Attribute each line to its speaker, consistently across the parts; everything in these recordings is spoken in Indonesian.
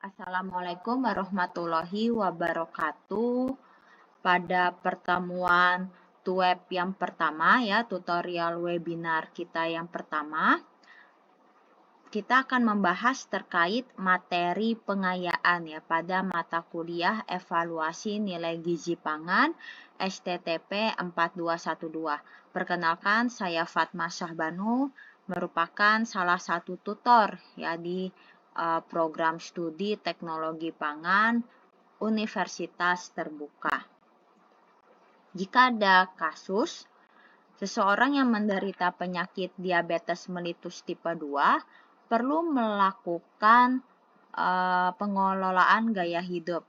Speaker 1: Assalamualaikum warahmatullahi wabarakatuh. Pada pertemuan TUEP yang pertama ya, tutorial webinar kita yang pertama, kita akan membahas terkait materi pengayaan ya pada mata kuliah evaluasi nilai gizi pangan STTP 4212. Perkenalkan, saya Fatma Syahbanu, merupakan salah satu tutor ya di program studi teknologi pangan Universitas Terbuka. Jika ada kasus seseorang yang menderita penyakit diabetes mellitus tipe 2 perlu melakukan pengelolaan gaya hidup,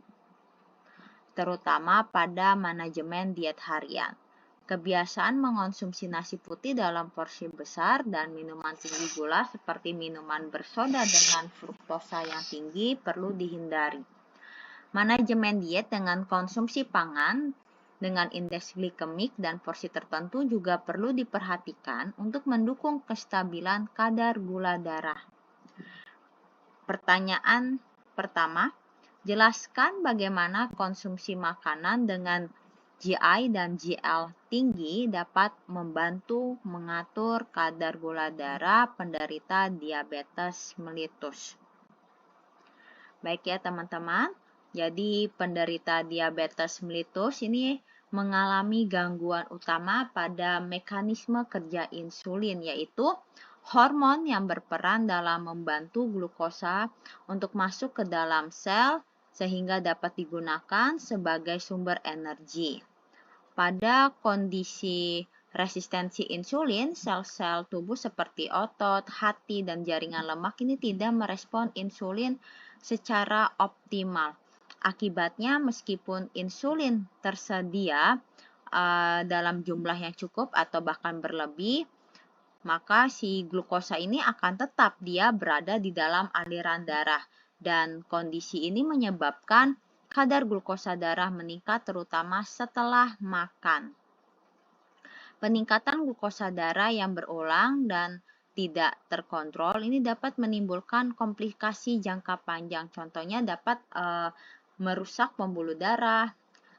Speaker 1: terutama pada manajemen diet harian. Kebiasaan mengonsumsi nasi putih dalam porsi besar dan minuman tinggi gula seperti minuman bersoda dengan fruktosa yang tinggi perlu dihindari. Manajemen diet dengan konsumsi pangan dengan indeks glikemik dan porsi tertentu juga perlu diperhatikan untuk mendukung kestabilan kadar gula darah. Pertanyaan pertama, jelaskan bagaimana konsumsi makanan dengan GI dan GL tinggi dapat membantu mengatur kadar gula darah penderita diabetes mellitus. Baik ya teman-teman, jadi penderita diabetes mellitus ini mengalami gangguan utama pada mekanisme kerja insulin, yaitu hormon yang berperan dalam membantu glukosa untuk masuk ke dalam sel sehingga dapat digunakan sebagai sumber energi. Pada kondisi resistensi insulin, sel-sel tubuh seperti otot, hati, dan jaringan lemak ini tidak merespon insulin secara optimal. Akibatnya, meskipun insulin tersedia dalam jumlah yang cukup atau bahkan berlebih, maka si glukosa ini akan tetap dia berada di dalam aliran darah. Dan kondisi ini menyebabkan kadar glukosa darah meningkat terutama setelah makan. Peningkatan glukosa darah yang berulang dan tidak terkontrol ini dapat menimbulkan komplikasi jangka panjang. Contohnya dapat merusak pembuluh darah,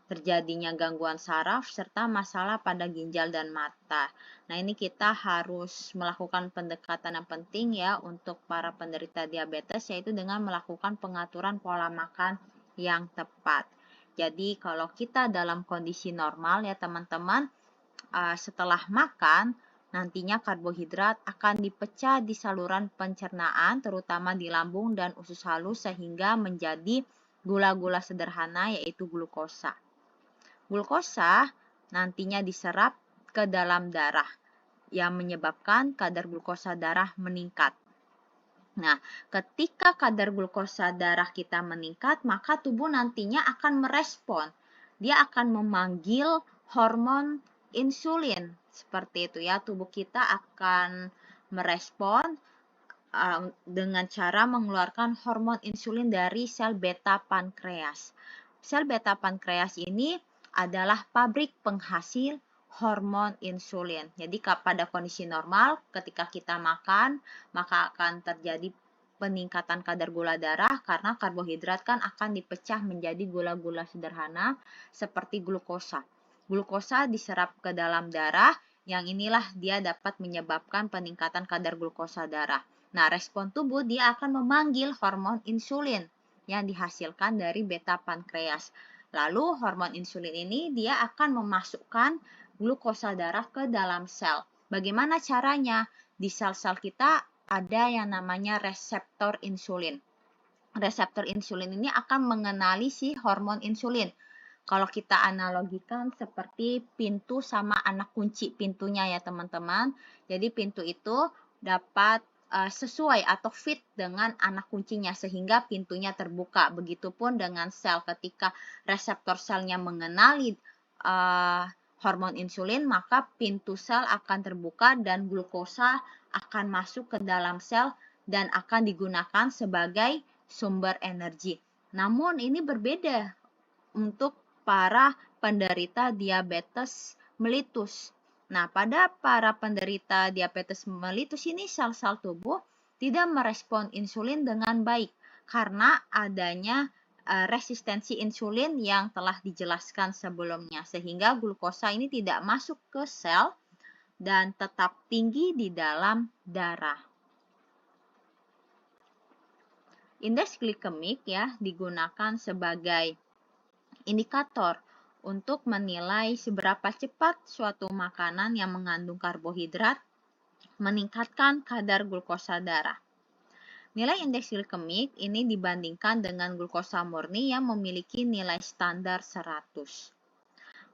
Speaker 1: terjadinya gangguan saraf, serta masalah pada ginjal dan mata. Nah, ini kita harus melakukan pendekatan yang penting ya untuk para penderita diabetes, yaitu dengan melakukan pengaturan pola makan yang tepat. Jadi, kalau kita dalam kondisi normal ya teman-teman, setelah makan, nantinya karbohidrat akan dipecah di saluran pencernaan, terutama di lambung dan usus halus, sehingga menjadi gula-gula sederhana, yaitu glukosa. Glukosa nantinya diserap ke dalam darah, yang menyebabkan kadar glukosa darah meningkat. Nah, ketika kadar glukosa darah kita meningkat, maka tubuh nantinya akan merespon. Dia akan memanggil hormon insulin. Seperti itu ya, tubuh kita akan merespon dengan cara mengeluarkan hormon insulin dari sel beta pankreas. Sel beta pankreas ini adalah pabrik penghasil hormon insulin. Jadi pada kondisi normal, ketika kita makan, maka akan terjadi peningkatan kadar gula darah karena karbohidrat kan akan dipecah menjadi gula-gula sederhana seperti glukosa. Glukosa diserap ke dalam darah, yang inilah dia dapat menyebabkan peningkatan kadar glukosa darah. Nah, respon tubuh dia akan memanggil hormon insulin yang dihasilkan dari beta pankreas. Lalu hormon insulin ini dia akan memasukkan glukosa darah ke dalam sel. Bagaimana caranya? Di sel-sel kita ada yang namanya reseptor insulin. Reseptor insulin ini akan mengenali si hormon insulin. Kalau kita analogikan seperti pintu sama anak kunci pintunya ya teman-teman. Jadi pintu itu dapat sesuai atau fit dengan anak kuncinya sehingga pintunya terbuka. Begitupun dengan sel, ketika reseptor selnya mengenali hormon insulin, maka pintu sel akan terbuka dan glukosa akan masuk ke dalam sel dan akan digunakan sebagai sumber energi. Namun ini berbeda untuk para penderita diabetes mellitus. Nah, pada para penderita diabetes mellitus ini sel-sel tubuh tidak merespon insulin dengan baik. karena adanya resistensi insulin yang telah dijelaskan sebelumnya, sehingga glukosa ini tidak masuk ke sel dan tetap tinggi di dalam darah. Indeks glikemik ya digunakan sebagai indikator untuk menilai seberapa cepat suatu makanan yang mengandung karbohidrat meningkatkan kadar glukosa darah. Nilai indeks glikemik ini dibandingkan dengan glukosa murni yang memiliki nilai standar 100.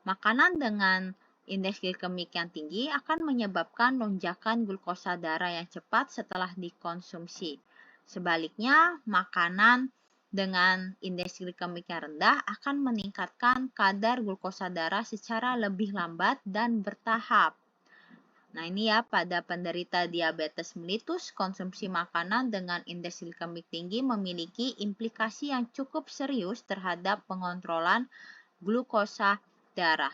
Speaker 1: Makanan dengan indeks glikemik yang tinggi akan menyebabkan lonjakan glukosa darah yang cepat setelah dikonsumsi. Sebaliknya, makanan dengan indeks glikemik yang rendah akan meningkatkan kadar glukosa darah secara lebih lambat dan bertahap. Nah, ini ya, pada penderita diabetes mellitus, konsumsi makanan dengan indeks glikemik tinggi memiliki implikasi yang cukup serius terhadap pengontrolan glukosa darah.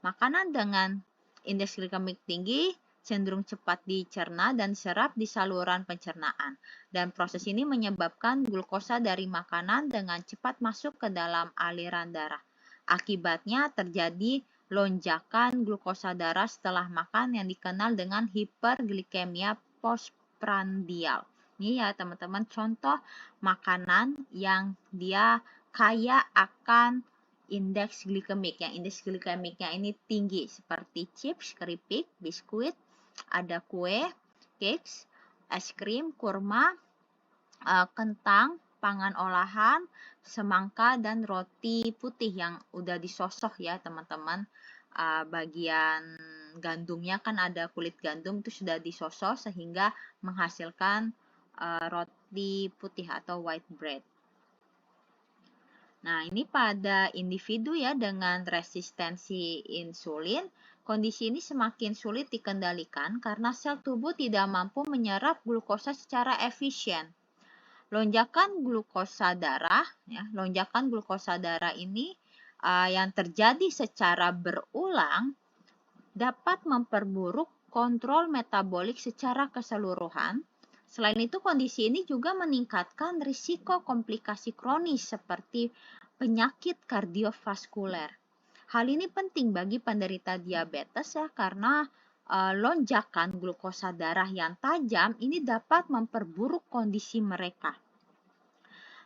Speaker 1: Makanan dengan indeks glikemik tinggi cenderung cepat dicerna dan diserap di saluran pencernaan. Dan proses ini menyebabkan glukosa dari makanan dengan cepat masuk ke dalam aliran darah. Akibatnya terjadi lonjakan glukosa darah setelah makan yang dikenal dengan hiperglikemia postprandial. Ini ya teman-teman contoh makanan yang dia kaya akan indeks glikemik. Yang indeks glikemiknya ini tinggi seperti chips, keripik, biskuit, ada kue, cakes, es krim, kurma, kentang, pangan olahan, semangka, dan roti putih yang udah disosok ya teman-teman. Bagian gandumnya kan ada kulit gandum itu sudah disosok sehingga menghasilkan roti putih atau white bread. Nah, ini pada individu ya dengan resistensi insulin, kondisi ini semakin sulit dikendalikan karena sel tubuh tidak mampu menyerap glukosa secara efisien. Lonjakan glukosa darah ini yang terjadi secara berulang dapat memperburuk kontrol metabolik secara keseluruhan. Selain itu, kondisi ini juga meningkatkan risiko komplikasi kronis seperti penyakit kardiovaskuler. Hal ini penting bagi penderita diabetes ya karena lonjakan glukosa darah yang tajam ini dapat memperburuk kondisi mereka.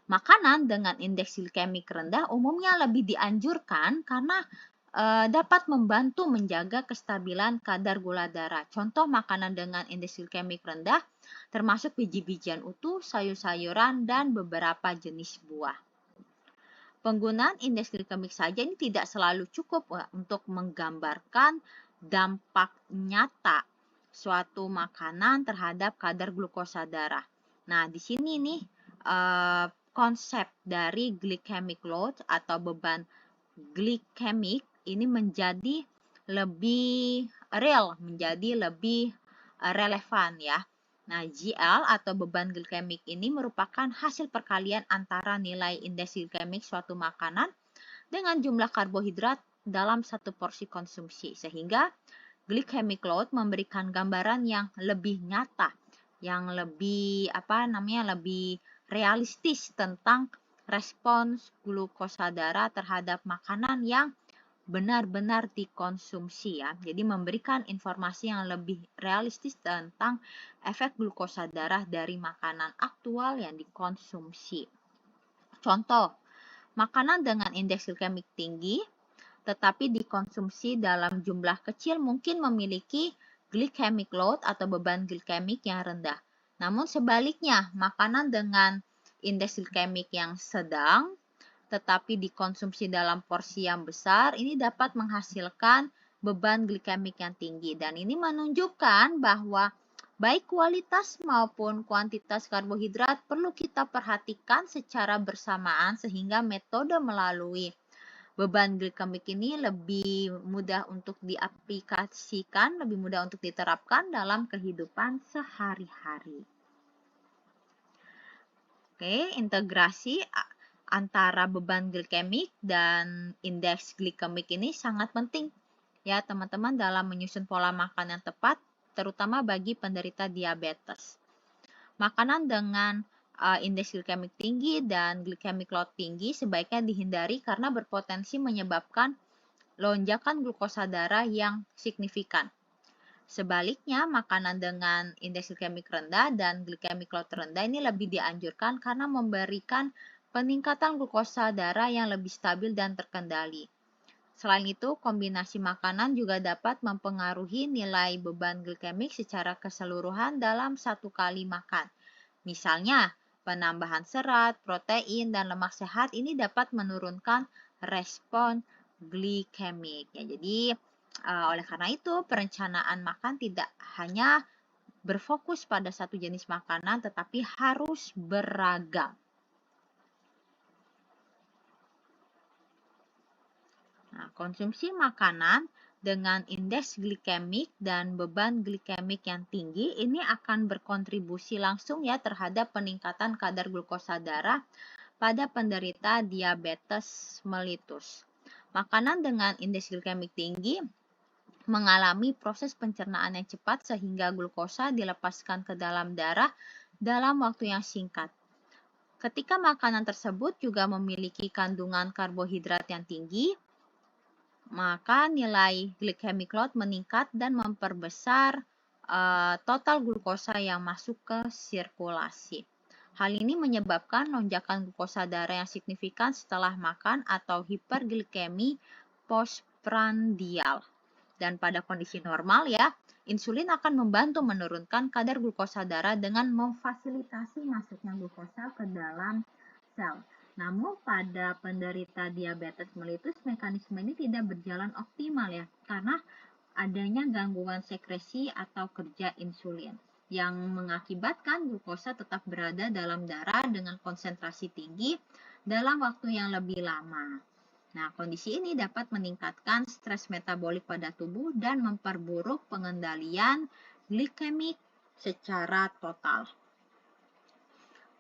Speaker 1: Makanan dengan indeks glikemik rendah umumnya lebih dianjurkan karena dapat membantu menjaga kestabilan kadar gula darah. Contoh makanan dengan indeks glikemik rendah termasuk biji-bijian utuh, sayur-sayuran, dan beberapa jenis buah. Penggunaan indeks glikemik saja ini tidak selalu cukup untuk menggambarkan dampak nyata suatu makanan terhadap kadar glukosa darah. Nah, di sini nih konsep dari glycemic load atau beban glikemik ini menjadi lebih real, menjadi lebih relevan ya. Nah, GL atau beban glikemik ini merupakan hasil perkalian antara nilai indeks glikemik suatu makanan dengan jumlah karbohidrat dalam satu porsi konsumsi, sehingga glycemic load memberikan gambaran yang lebih nyata, yang lebih lebih realistis tentang respons glukosa darah terhadap makanan yang benar-benar dikonsumsi ya. Jadi memberikan informasi yang lebih realistis tentang efek glukosa darah dari makanan aktual yang dikonsumsi. Contoh, makanan dengan indeks glikemik tinggi tetapi dikonsumsi dalam jumlah kecil mungkin memiliki glycemic load atau beban glikemik yang rendah. Namun sebaliknya, makanan dengan indeks glikemik yang sedang tetapi dikonsumsi dalam porsi yang besar ini dapat menghasilkan beban glikemik yang tinggi. Dan ini menunjukkan bahwa baik kualitas maupun kuantitas karbohidrat perlu kita perhatikan secara bersamaan sehingga metode melalui beban glikemik ini lebih mudah untuk diaplikasikan, lebih mudah untuk diterapkan dalam kehidupan sehari-hari. Oke, integrasi antara beban glikemik dan indeks glikemik ini sangat penting ya teman-teman dalam menyusun pola makan yang tepat, terutama bagi penderita diabetes. Makanan dengan indeks glikemik tinggi dan glycemic load tinggi sebaiknya dihindari karena berpotensi menyebabkan lonjakan glukosa darah yang signifikan. Sebaliknya, makanan dengan indeks glikemik rendah dan glycemic load rendah ini lebih dianjurkan karena memberikan peningkatan glukosa darah yang lebih stabil dan terkendali. Selain itu, kombinasi makanan juga dapat mempengaruhi nilai beban glikemik secara keseluruhan dalam satu kali makan. Misalnya, penambahan serat, protein, dan lemak sehat ini dapat menurunkan respon glikemik. Ya, jadi, oleh karena itu, perencanaan makan tidak hanya berfokus pada satu jenis makanan, tetapi harus beragam. Nah, konsumsi makanan dengan indeks glikemik dan beban glikemik yang tinggi ini akan berkontribusi langsung ya terhadap peningkatan kadar glukosa darah pada penderita diabetes mellitus. Makanan dengan indeks glikemik tinggi mengalami proses pencernaan yang cepat sehingga glukosa dilepaskan ke dalam darah dalam waktu yang singkat. Ketika makanan tersebut juga memiliki kandungan karbohidrat yang tinggi, maka nilai glycemic load meningkat dan memperbesar total glukosa yang masuk ke sirkulasi. Hal ini menyebabkan lonjakan glukosa darah yang signifikan setelah makan atau hiperglikemi postprandial. Dan pada kondisi normal ya, insulin akan membantu menurunkan kadar glukosa darah dengan memfasilitasi masuknya glukosa ke dalam sel. Namun pada penderita diabetes mellitus mekanisme ini tidak berjalan optimal ya, karena adanya gangguan sekresi atau kerja insulin yang mengakibatkan glukosa tetap berada dalam darah dengan konsentrasi tinggi dalam waktu yang lebih lama. Nah, kondisi ini dapat meningkatkan stres metabolik pada tubuh dan memperburuk pengendalian glikemik secara total.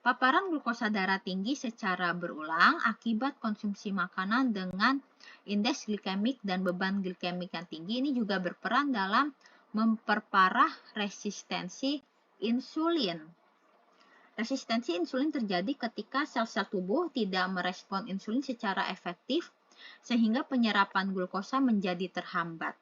Speaker 1: Paparan glukosa darah tinggi secara berulang akibat konsumsi makanan dengan indeks glikemik dan beban glikemik yang tinggi ini juga berperan dalam memperparah resistensi insulin. Resistensi insulin terjadi ketika sel-sel tubuh tidak merespon insulin secara efektif sehingga penyerapan glukosa menjadi terhambat.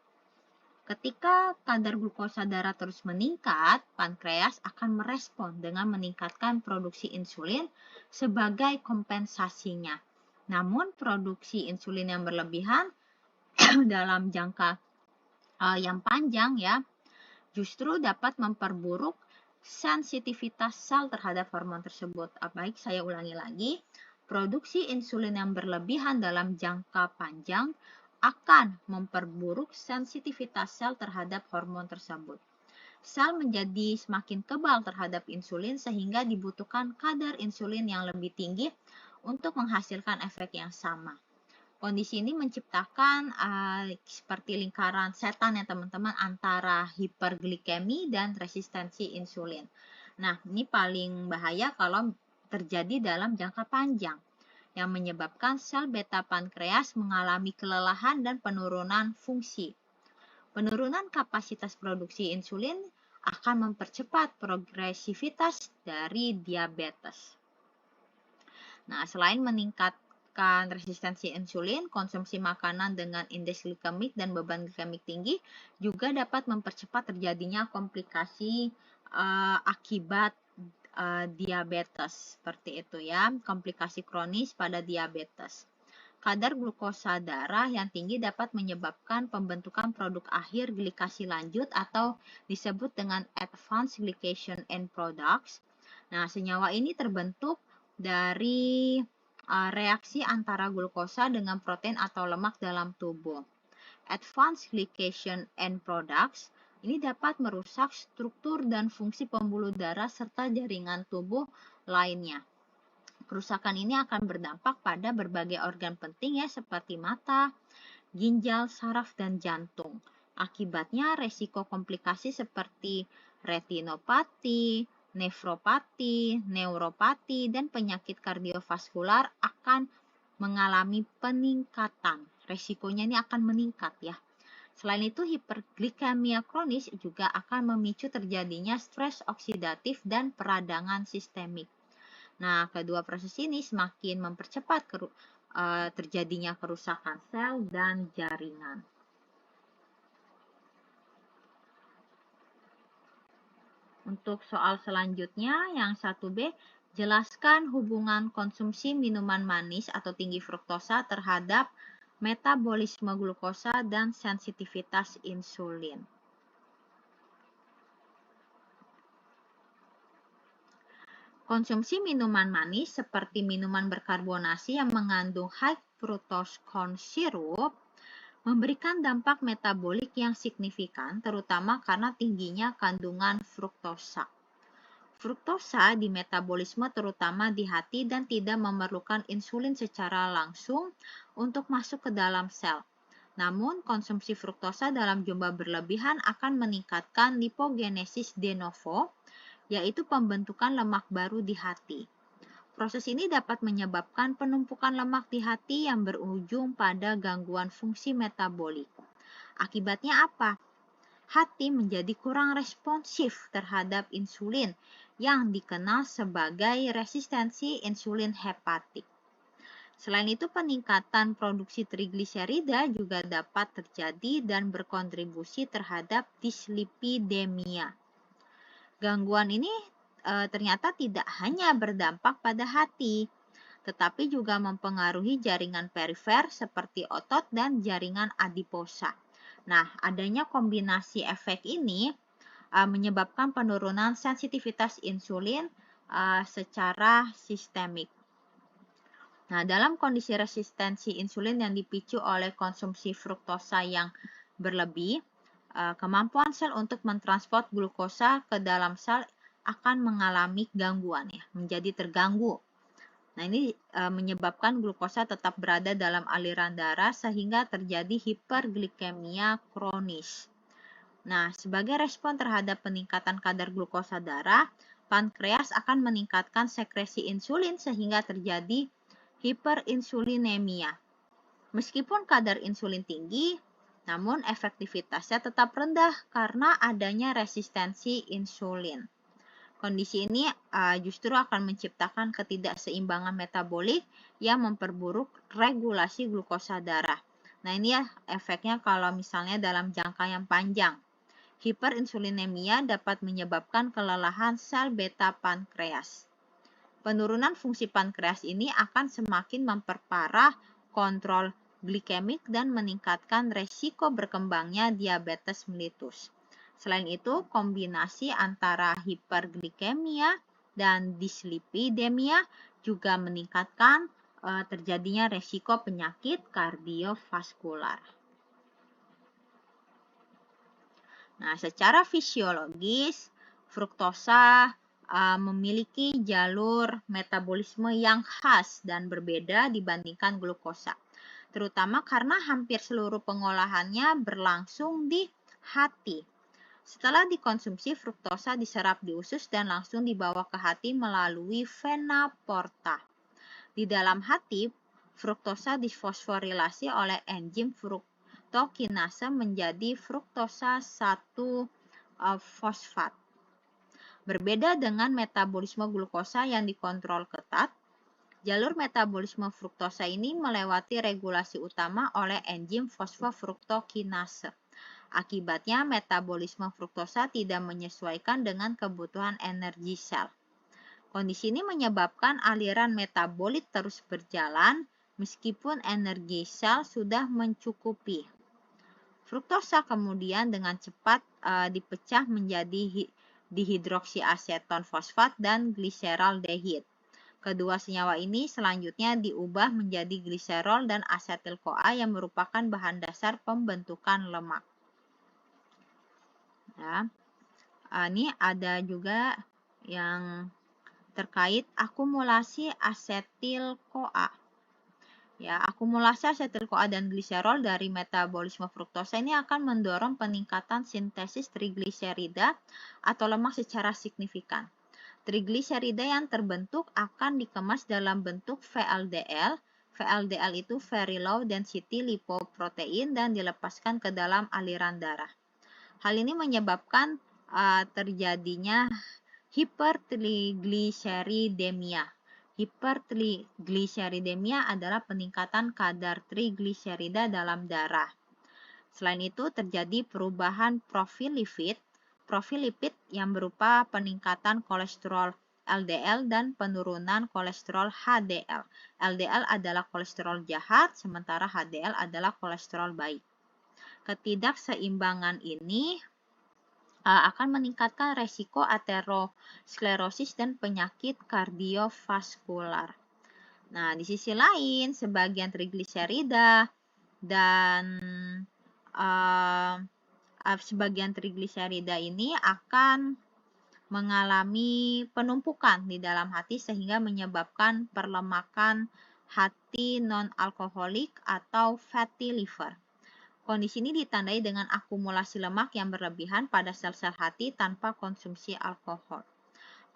Speaker 1: Ketika kadar glukosa darah terus meningkat, pankreas akan merespon dengan meningkatkan produksi insulin sebagai kompensasinya. Namun, produksi insulin yang berlebihan dalam jangka yang panjang ya, justru dapat memperburuk sensitivitas sel terhadap hormon tersebut. Baik, saya ulangi lagi. Produksi insulin yang berlebihan dalam jangka panjang akan memperburuk sensitivitas sel terhadap hormon tersebut. Sel menjadi semakin kebal terhadap insulin sehingga dibutuhkan kadar insulin yang lebih tinggi untuk menghasilkan efek yang sama. Kondisi ini menciptakan seperti lingkaran setan ya teman-teman antara hiperglikemi dan resistensi insulin. Nah, ini paling bahaya kalau terjadi dalam jangka panjang yang menyebabkan sel beta pankreas mengalami kelelahan dan penurunan fungsi. Penurunan kapasitas produksi insulin akan mempercepat progresivitas dari diabetes. Nah, selain meningkatkan resistensi insulin, konsumsi makanan dengan indeks glikemik dan beban glikemik tinggi juga dapat mempercepat terjadinya komplikasi akibat diabetes, seperti itu ya, komplikasi kronis pada diabetes. Kadar glukosa darah yang tinggi dapat menyebabkan pembentukan produk akhir glikasi lanjut atau disebut dengan advanced glycation end products. Nah, senyawa ini terbentuk dari reaksi antara glukosa dengan protein atau lemak dalam tubuh. Advanced glycation end products ini dapat merusak struktur dan fungsi pembuluh darah serta jaringan tubuh lainnya. Kerusakan ini akan berdampak pada berbagai organ penting ya seperti mata, ginjal, saraf, dan jantung. Akibatnya resiko komplikasi seperti retinopati, nefropati, neuropati, dan penyakit kardiovaskular akan mengalami peningkatan. Resikonya ini akan meningkat ya. Selain itu, hiperglikemia kronis juga akan memicu terjadinya stres oksidatif dan peradangan sistemik. Nah, kedua proses ini semakin mempercepat terjadinya kerusakan sel dan jaringan. Untuk soal selanjutnya, yang 1B, jelaskan hubungan konsumsi minuman manis atau tinggi fruktosa terhadap metabolisme glukosa dan sensitivitas insulin. Konsumsi minuman manis seperti minuman berkarbonasi yang mengandung high fructose corn syrup memberikan dampak metabolik yang signifikan, terutama karena tingginya kandungan fruktosa. Fruktosa di metabolisme terutama di hati dan tidak memerlukan insulin secara langsung untuk masuk ke dalam sel. Namun, konsumsi fruktosa dalam jumlah berlebihan akan meningkatkan lipogenesis de novo, yaitu pembentukan lemak baru di hati. Proses ini dapat menyebabkan penumpukan lemak di hati yang berujung pada gangguan fungsi metabolik. Akibatnya apa? Hati menjadi kurang responsif terhadap insulin yang dikenal sebagai resistensi insulin hepatik. Selain itu, peningkatan produksi trigliserida juga dapat terjadi dan berkontribusi terhadap dislipidemia. Gangguan ini ternyata tidak hanya berdampak pada hati, tetapi juga mempengaruhi jaringan perifer seperti otot dan jaringan adiposa. Nah, adanya kombinasi efek ini menyebabkan penurunan sensitivitas insulin secara sistemik. Nah, dalam kondisi resistensi insulin yang dipicu oleh konsumsi fruktosa yang berlebih, kemampuan sel untuk mentransport glukosa ke dalam sel akan mengalami gangguan, ya, menjadi terganggu. Nah, ini menyebabkan glukosa tetap berada dalam aliran darah sehingga terjadi hiperglikemia kronis. Nah, sebagai respon terhadap peningkatan kadar glukosa darah, pankreas akan meningkatkan sekresi insulin sehingga terjadi hiperinsulinemia. Meskipun kadar insulin tinggi, namun efektivitasnya tetap rendah karena adanya resistensi insulin. Kondisi ini justru akan menciptakan ketidakseimbangan metabolik yang memperburuk regulasi glukosa darah. Nah, ini ya efeknya kalau misalnya dalam jangka yang panjang. Hiperinsulinemia dapat menyebabkan kelelahan sel beta pankreas. Penurunan fungsi pankreas ini akan semakin memperparah kontrol glikemik dan meningkatkan resiko berkembangnya diabetes mellitus. Selain itu, kombinasi antara hiperglikemia dan dislipidemia juga meningkatkan terjadinya resiko penyakit kardiovaskular. Nah, secara fisiologis, fruktosa memiliki jalur metabolisme yang khas dan berbeda dibandingkan glukosa, terutama karena hampir seluruh pengolahannya berlangsung di hati. Setelah dikonsumsi, fruktosa diserap di usus dan langsung dibawa ke hati melalui vena porta. Di dalam hati, fruktosa disfosforilasi oleh enzim fruktokinase menjadi fruktosa 1-fosfat. Berbeda dengan metabolisme glukosa yang dikontrol ketat, jalur metabolisme fruktosa ini melewati regulasi utama oleh enzim fosfofruktokinase. Akibatnya, metabolisme fruktosa tidak menyesuaikan dengan kebutuhan energi sel. Kondisi ini menyebabkan aliran metabolit terus berjalan meskipun energi sel sudah mencukupi. Fruktosa kemudian dengan cepat dipecah menjadi dihidroksiaseton fosfat dan gliseraldehid. Kedua senyawa ini selanjutnya diubah menjadi gliserol dan asetil-CoA yang merupakan bahan dasar pembentukan lemak. Ya. Ini ada juga yang terkait akumulasi asetil-CoA. Ya, akumulasi asetil-CoA dan gliserol dari metabolisme fruktosa ini akan mendorong peningkatan sintesis trigliserida atau lemak secara signifikan. Trigliserida yang terbentuk akan dikemas dalam bentuk VLDL. VLDL itu very low density lipoprotein dan dilepaskan ke dalam aliran darah. Hal ini menyebabkan terjadinya hipertrigliseridemia. Hipertrigliseridemia adalah peningkatan kadar trigliserida dalam darah. Selain itu, terjadi perubahan profil lipid yang berupa peningkatan kolesterol LDL dan penurunan kolesterol HDL. LDL adalah kolesterol jahat, sementara HDL adalah kolesterol baik. Ketidakseimbangan ini akan meningkatkan resiko aterosklerosis dan penyakit kardiovaskular. Nah, di sisi lain, sebagian trigliserida dan sebagian trigliserida ini akan mengalami penumpukan di dalam hati sehingga menyebabkan perlemakan hati non-alkoholik atau fatty liver. Kondisi ini ditandai dengan akumulasi lemak yang berlebihan pada sel-sel hati tanpa konsumsi alkohol.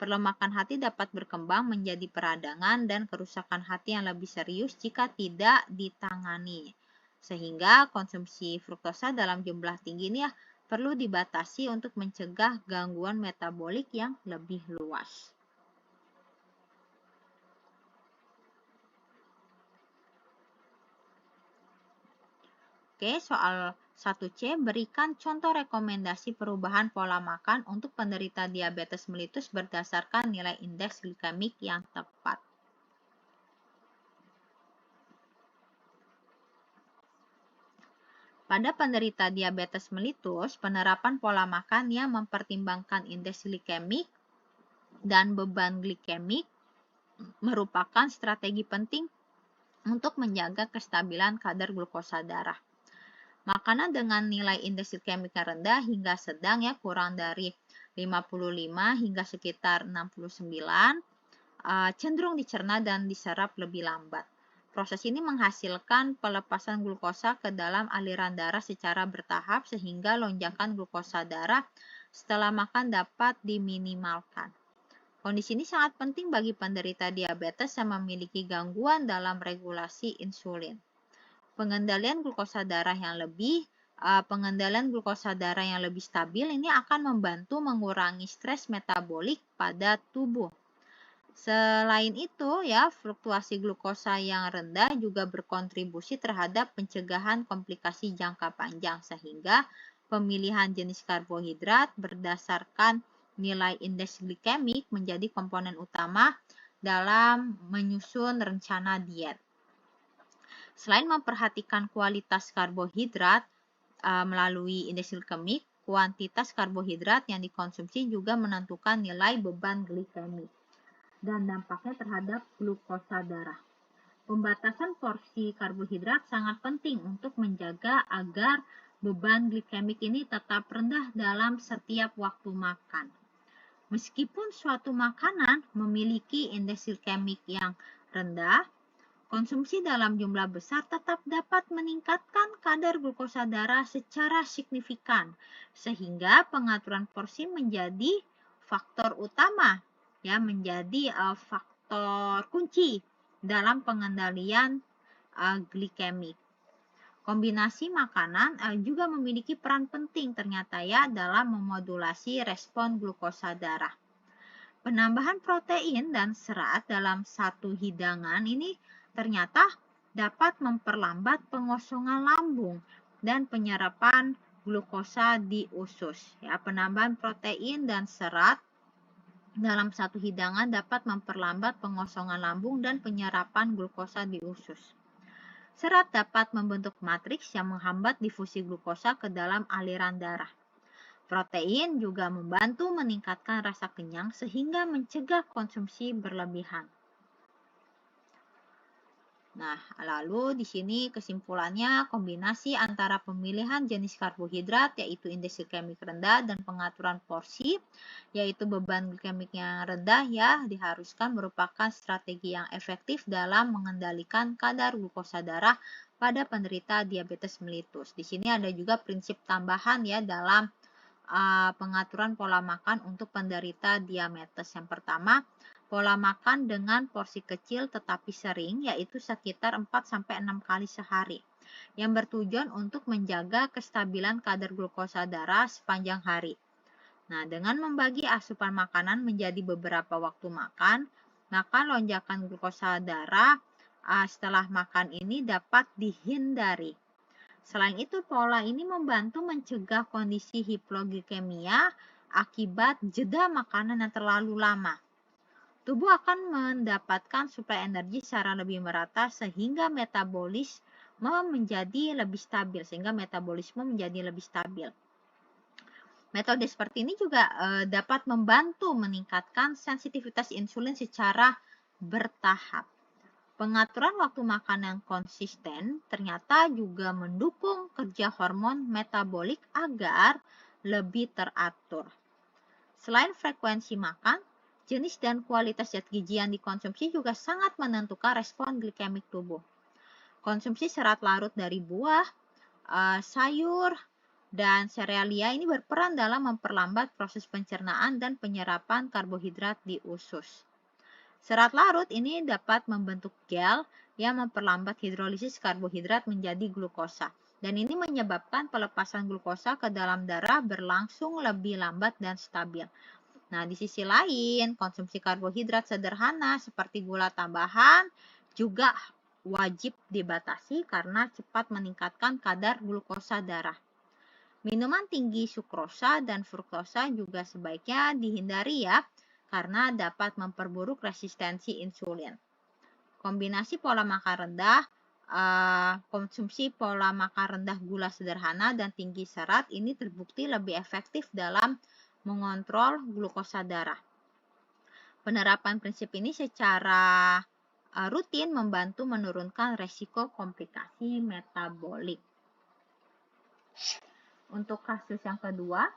Speaker 1: Perlemakan hati dapat berkembang menjadi peradangan dan kerusakan hati yang lebih serius jika tidak ditangani. Sehingga konsumsi fruktosa dalam jumlah tinggi ini perlu dibatasi untuk mencegah gangguan metabolik yang lebih luas. Oke, soal 1C, berikan contoh rekomendasi perubahan pola makan untuk penderita diabetes mellitus berdasarkan nilai indeks glikemik yang tepat. Pada penderita diabetes mellitus, penerapan pola makan yang mempertimbangkan indeks glikemik dan beban glikemik merupakan strategi penting untuk menjaga kestabilan kadar glukosa darah. Makanan dengan nilai indeks glikemik rendah hingga sedang kurang dari 55 hingga sekitar 69 cenderung dicerna dan diserap lebih lambat. Proses ini menghasilkan pelepasan glukosa ke dalam aliran darah secara bertahap sehingga lonjakan glukosa darah setelah makan dapat diminimalkan. Kondisi ini sangat penting bagi penderita diabetes yang memiliki gangguan dalam regulasi insulin. Pengendalian glukosa darah yang lebih stabil ini akan membantu mengurangi stres metabolik pada tubuh. Selain itu, fluktuasi glukosa yang rendah juga berkontribusi terhadap pencegahan komplikasi jangka panjang sehingga pemilihan jenis karbohidrat berdasarkan nilai indeks glikemik menjadi komponen utama dalam menyusun rencana diet. Selain memperhatikan kualitas karbohidrat melalui indeks glikemik, kuantitas karbohidrat yang dikonsumsi juga menentukan nilai beban glikemik dan dampaknya terhadap glukosa darah. Pembatasan porsi karbohidrat sangat penting untuk menjaga agar beban glikemik ini tetap rendah dalam setiap waktu makan. Meskipun suatu makanan memiliki indeks glikemik yang rendah, konsumsi dalam jumlah besar tetap dapat meningkatkan kadar glukosa darah secara signifikan, sehingga pengaturan porsi menjadi faktor utama, menjadi faktor kunci dalam pengendalian glikemik. Kombinasi makanan juga memiliki peran penting ternyata dalam memodulasi respon glukosa darah. Penambahan protein dan serat dalam satu hidangan ini ternyata dapat memperlambat pengosongan lambung dan penyerapan glukosa di usus. Penambahan protein dan serat dalam satu hidangan dapat memperlambat pengosongan lambung dan penyerapan glukosa di usus. Serat dapat membentuk matriks yang menghambat difusi glukosa ke dalam aliran darah. Protein juga membantu meningkatkan rasa kenyang sehingga mencegah konsumsi berlebihan. Nah, lalu di sini kesimpulannya kombinasi antara pemilihan jenis karbohidrat yaitu indeks glikemik rendah dan pengaturan porsi yaitu beban glikemik yang rendah diharuskan merupakan strategi yang efektif dalam mengendalikan kadar glukosa darah pada penderita diabetes mellitus. Di sini ada juga prinsip tambahan dalam pengaturan pola makan untuk penderita diabetes. Yang pertama, pola makan dengan porsi kecil tetapi sering, yaitu sekitar 4-6 kali sehari, yang bertujuan untuk menjaga kestabilan kadar glukosa darah sepanjang hari. Nah, dengan membagi asupan makanan menjadi beberapa waktu makan, maka lonjakan glukosa darah setelah makan ini dapat dihindari. Selain itu, pola ini membantu mencegah kondisi hipoglikemia akibat jeda makanan yang terlalu lama. Tubuh akan mendapatkan suplai energi secara lebih merata sehingga metabolisme menjadi lebih stabil. Metode seperti ini juga dapat membantu meningkatkan sensitivitas insulin secara bertahap. Pengaturan waktu makan yang konsisten ternyata juga mendukung kerja hormon metabolik agar lebih teratur. Selain frekuensi makan, jenis dan kualitas zat gizi yang dikonsumsi juga sangat menentukan respon glikemik tubuh. Konsumsi serat larut dari buah, sayur, dan serealia ini berperan dalam memperlambat proses pencernaan dan penyerapan karbohidrat di usus. Serat larut ini dapat membentuk gel yang memperlambat hidrolisis karbohidrat menjadi glukosa. Dan ini menyebabkan pelepasan glukosa ke dalam darah berlangsung lebih lambat dan stabil. Nah, di sisi lain, konsumsi karbohidrat sederhana seperti gula tambahan juga wajib dibatasi karena cepat meningkatkan kadar glukosa darah. Minuman tinggi sukrosa dan fruktosa juga sebaiknya dihindari ya, karena dapat memperburuk resistensi insulin. Kombinasi pola makan rendah, konsumsi pola makan rendah gula sederhana dan tinggi serat ini terbukti lebih efektif dalam mengontrol glukosa darah. Penerapan prinsip ini secara rutin membantu menurunkan resiko komplikasi metabolik. Untuk kasus yang kedua,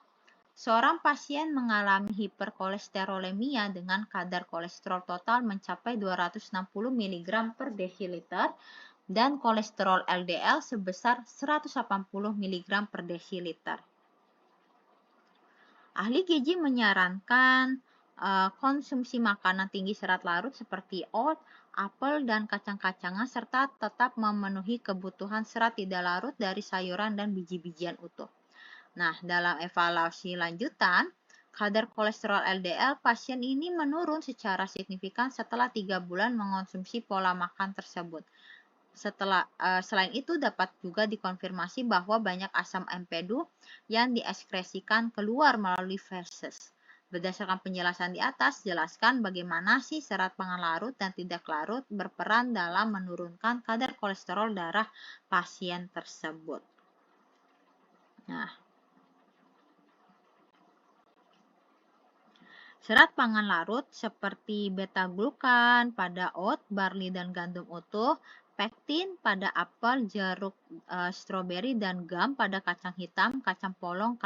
Speaker 1: seorang pasien mengalami hiperkolesterolemia dengan kadar kolesterol total mencapai 260 mg per desiliter dan kolesterol LDL sebesar 180 mg per desiliter. Ahli gizi menyarankan konsumsi makanan tinggi serat larut seperti oat, apel, dan kacang-kacangan serta tetap memenuhi kebutuhan serat tidak larut dari sayuran dan biji-bijian utuh. Nah, dalam evaluasi lanjutan, kadar kolesterol LDL pasien ini menurun secara signifikan setelah 3 bulan mengonsumsi pola makan tersebut. Selain itu dapat juga dikonfirmasi bahwa banyak asam empedu yang diekskresikan keluar melalui feses. Berdasarkan penjelasan di atas, jelaskan bagaimana sih serat pangan larut dan tidak larut berperan dalam menurunkan kadar kolesterol darah pasien tersebut. Nah, serat pangan larut seperti beta-glukan pada oat, barley, dan gandum utuh, pektin pada apel, jeruk, stroberi, dan gam pada kacang hitam, kacang polong,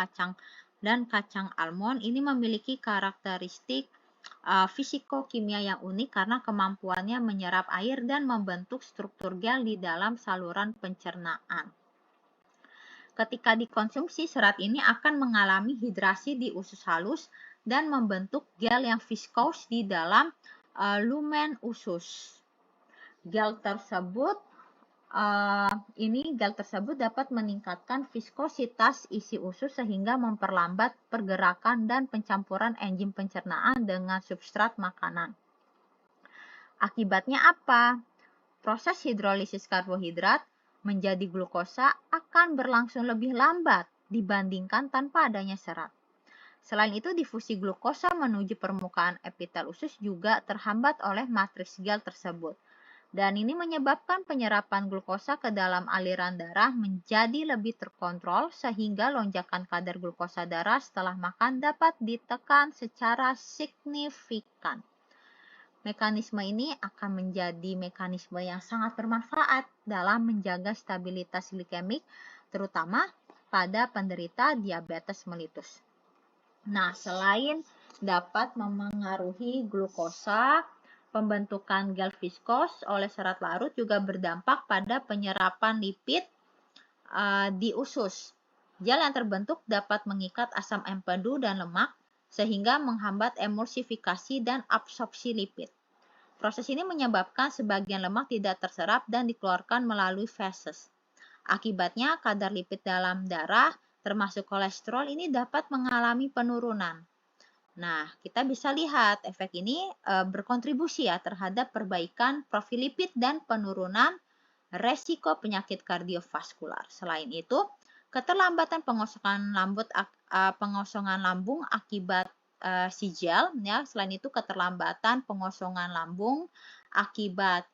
Speaker 1: dan kacang almond ini memiliki karakteristik fisikokimia yang unik karena kemampuannya menyerap air dan membentuk struktur gel di dalam saluran pencernaan. Ketika dikonsumsi, serat ini akan mengalami hidrasi di usus halus dan membentuk gel yang viskos di dalam lumen usus. Gel tersebut dapat meningkatkan viskositas isi usus sehingga memperlambat pergerakan dan pencampuran enzim pencernaan dengan substrat makanan. Akibatnya apa? Proses hidrolisis karbohidrat menjadi glukosa akan berlangsung lebih lambat dibandingkan tanpa adanya serat. Selain itu, difusi glukosa menuju permukaan epitel usus juga terhambat oleh matriks gel tersebut. Dan ini menyebabkan penyerapan glukosa ke dalam aliran darah menjadi lebih terkontrol sehingga lonjakan kadar glukosa darah setelah makan dapat ditekan secara signifikan. Mekanisme ini akan menjadi mekanisme yang sangat bermanfaat dalam menjaga stabilitas glikemik, terutama pada penderita diabetes mellitus. Nah, selain dapat memengaruhi glukosa, pembentukan gel viskos oleh serat larut juga berdampak pada penyerapan lipid di usus. Gel yang terbentuk dapat mengikat asam empedu dan lemak sehingga menghambat emulsifikasi dan absorpsi lipid. Proses ini menyebabkan sebagian lemak tidak terserap dan dikeluarkan melalui feses. Akibatnya, kadar lipid dalam darah termasuk kolesterol ini dapat mengalami penurunan. Nah, kita bisa lihat efek ini berkontribusi ya terhadap perbaikan profil lipid dan penurunan resiko penyakit kardiovaskular. Selain itu, keterlambatan pengosongan lambung akibat si gel ya. Selain itu, keterlambatan pengosongan lambung akibat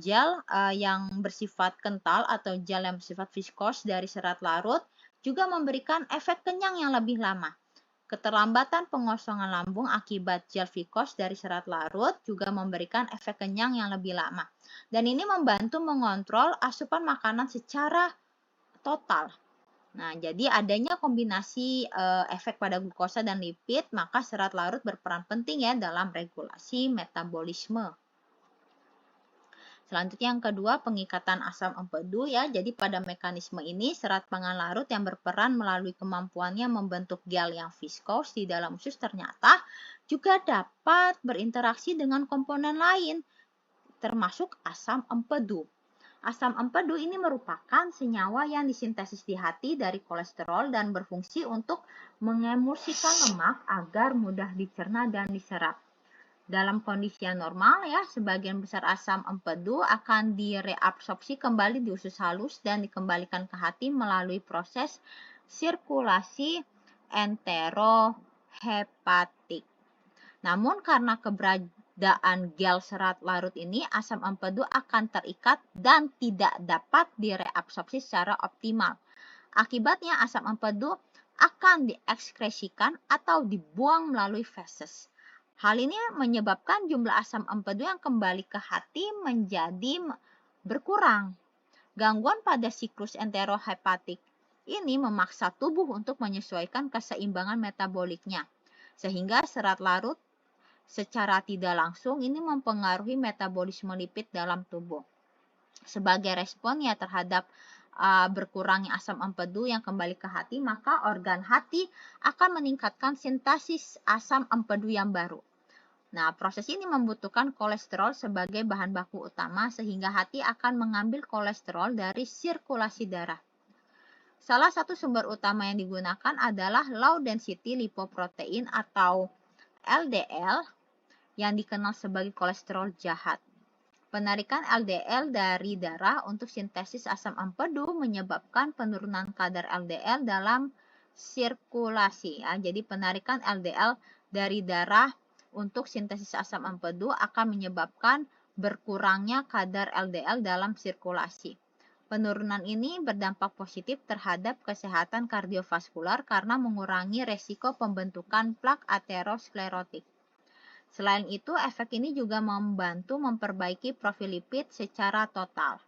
Speaker 1: gel yang bersifat kental atau gel yang bersifat viskos dari serat larut juga memberikan efek kenyang yang lebih lama. Keterlambatan pengosongan lambung akibat gel vikos dari serat larut juga memberikan efek kenyang yang lebih lama. Dan ini membantu mengontrol asupan makanan secara total. Nah, jadi adanya kombinasi efek pada glukosa dan lipid, maka serat larut berperan penting ya dalam regulasi metabolisme. Selanjutnya yang kedua, pengikatan asam empedu ya. Jadi pada mekanisme ini serat pangan larut yang berperan melalui kemampuannya membentuk gel yang viskos di dalam usus ternyata juga dapat berinteraksi dengan komponen lain termasuk asam empedu. Asam empedu ini merupakan senyawa yang disintesis di hati dari kolesterol dan berfungsi untuk mengemulsikan lemak agar mudah dicerna dan diserap. Dalam kondisi yang normal ya, sebagian besar asam empedu akan direabsorpsi kembali di usus halus dan dikembalikan ke hati melalui proses sirkulasi enterohepatik. Namun karena keberadaan gel serat larut ini, asam empedu akan terikat dan tidak dapat direabsorpsi secara optimal. Akibatnya asam empedu akan diekskresikan atau dibuang melalui feses. Hal ini menyebabkan jumlah asam empedu yang kembali ke hati menjadi berkurang. Gangguan pada siklus enterohepatik ini memaksa tubuh untuk menyesuaikan keseimbangan metaboliknya, sehingga serat larut secara tidak langsung ini mempengaruhi metabolisme lipid dalam tubuh. Sebagai respon ya terhadap berkurangnya asam empedu yang kembali ke hati, maka organ hati akan meningkatkan sintesis asam empedu yang baru. Nah, proses ini membutuhkan kolesterol sebagai bahan baku utama sehingga hati akan mengambil kolesterol dari sirkulasi darah. Salah satu sumber utama yang digunakan adalah low density lipoprotein atau LDL yang dikenal sebagai kolesterol jahat. Penarikan LDL dari darah untuk sintesis asam empedu menyebabkan penurunan kadar LDL dalam sirkulasi. Ya. Jadi penarikan LDL dari darah untuk sintesis asam empedu akan menyebabkan berkurangnya kadar LDL dalam sirkulasi. Penurunan ini berdampak positif terhadap kesehatan kardiovaskular karena mengurangi resiko pembentukan plak aterosklerotik. Selain itu, efek ini juga membantu memperbaiki profil lipid secara total.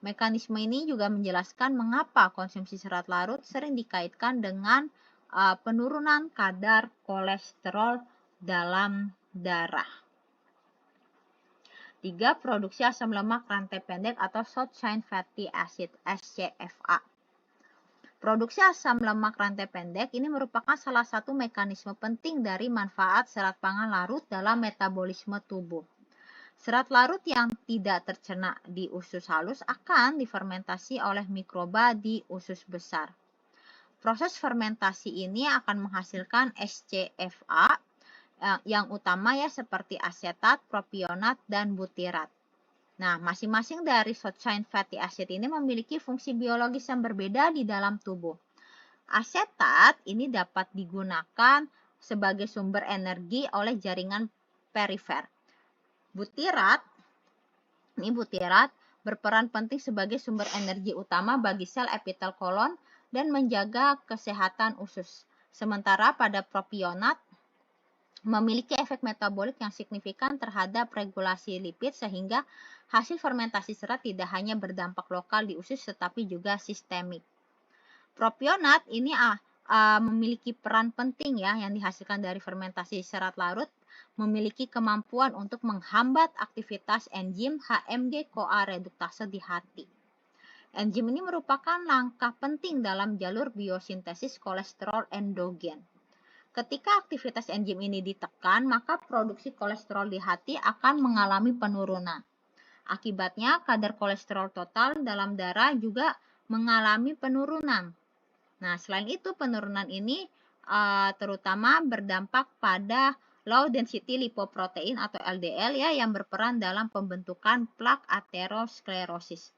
Speaker 1: Mekanisme ini juga menjelaskan mengapa konsumsi serat larut sering dikaitkan dengan penurunan kadar kolesterol dalam darah. 3. Produksi asam lemak rantai pendek atau short chain fatty acid (SCFA). Produksi asam lemak rantai pendek ini merupakan salah satu mekanisme penting dari manfaat serat pangan larut dalam metabolisme tubuh. Serat larut yang tidak tercerna di usus halus akan difermentasi oleh mikroba di usus besar. Proses fermentasi ini akan menghasilkan SCFA yang utama ya seperti asetat, propionat, dan butirat. Nah, masing-masing dari short chain fatty acid ini memiliki fungsi biologis yang berbeda di dalam tubuh. Asetat ini dapat digunakan sebagai sumber energi oleh jaringan perifer. Butirat berperan penting sebagai sumber energi utama bagi sel epitel kolon dan menjaga kesehatan usus. Sementara pada propionat memiliki efek metabolik yang signifikan terhadap regulasi lipid sehingga hasil fermentasi serat tidak hanya berdampak lokal di usus tetapi juga sistemik. Propionat ini memiliki peran penting ya yang dihasilkan dari fermentasi serat larut, memiliki kemampuan untuk menghambat aktivitas enzim HMG-CoA reduktase di hati. Enzim ini merupakan langkah penting dalam jalur biosintesis kolesterol endogen. Ketika aktivitas enzim ini ditekan, maka produksi kolesterol di hati akan mengalami penurunan. Akibatnya, kadar kolesterol total dalam darah juga mengalami penurunan. Nah, selain itu, penurunan ini terutama berdampak pada low density lipoprotein atau LDL ya, yang berperan dalam pembentukan plak aterosklerosis.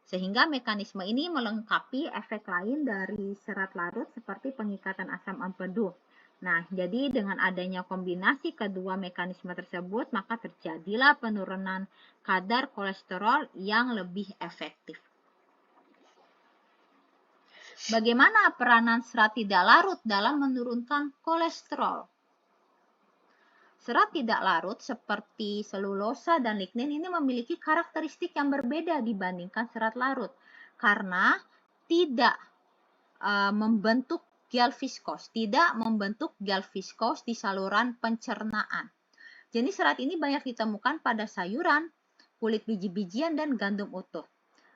Speaker 1: Sehingga mekanisme ini melengkapi efek lain dari serat larut seperti pengikatan asam empedu. Nah, jadi dengan adanya kombinasi kedua mekanisme tersebut, maka terjadilah penurunan kadar kolesterol yang lebih efektif. Bagaimana peranan serat tidak larut dalam menurunkan kolesterol? Serat tidak larut seperti selulosa dan lignin ini memiliki karakteristik yang berbeda dibandingkan serat larut karena tidak membentuk gel viskos, di saluran pencernaan. Jenis serat ini banyak ditemukan pada sayuran, kulit biji-bijian, dan gandum utuh.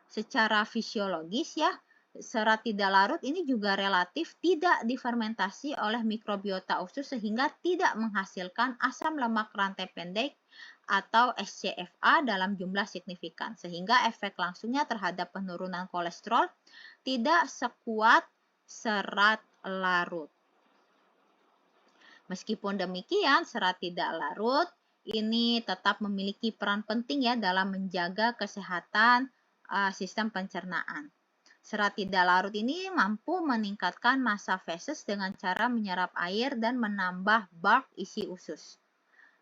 Speaker 1: Secara fisiologis ya, serat tidak larut ini juga relatif tidak difermentasi oleh mikrobiota usus sehingga tidak menghasilkan asam lemak rantai pendek atau SCFA dalam jumlah signifikan, sehingga efek langsungnya terhadap penurunan kolesterol tidak sekuat serat larut. Meskipun demikian, serat tidak larut ini tetap memiliki peran penting ya dalam menjaga kesehatan sistem pencernaan. Serat tidak larut ini mampu meningkatkan massa feses dengan cara menyerap air dan menambah bulk isi usus.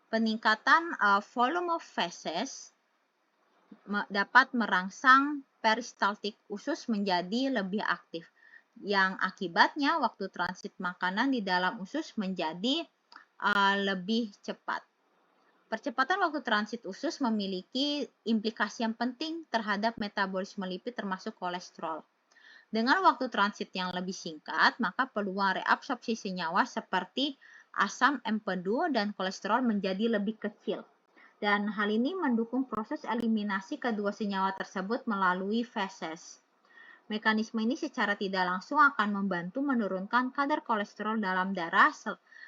Speaker 1: Peningkatan volume feses dapat merangsang peristaltik usus menjadi lebih aktif, yang akibatnya waktu transit makanan di dalam usus menjadi lebih cepat. Percepatan waktu transit usus memiliki implikasi yang penting terhadap metabolisme lipid termasuk kolesterol. Dengan waktu transit yang lebih singkat, maka peluang reabsorpsi senyawa seperti asam empedu dan kolesterol menjadi lebih kecil. Dan hal ini mendukung proses eliminasi kedua senyawa tersebut melalui feses. Mekanisme ini secara tidak langsung akan membantu menurunkan kadar kolesterol dalam darah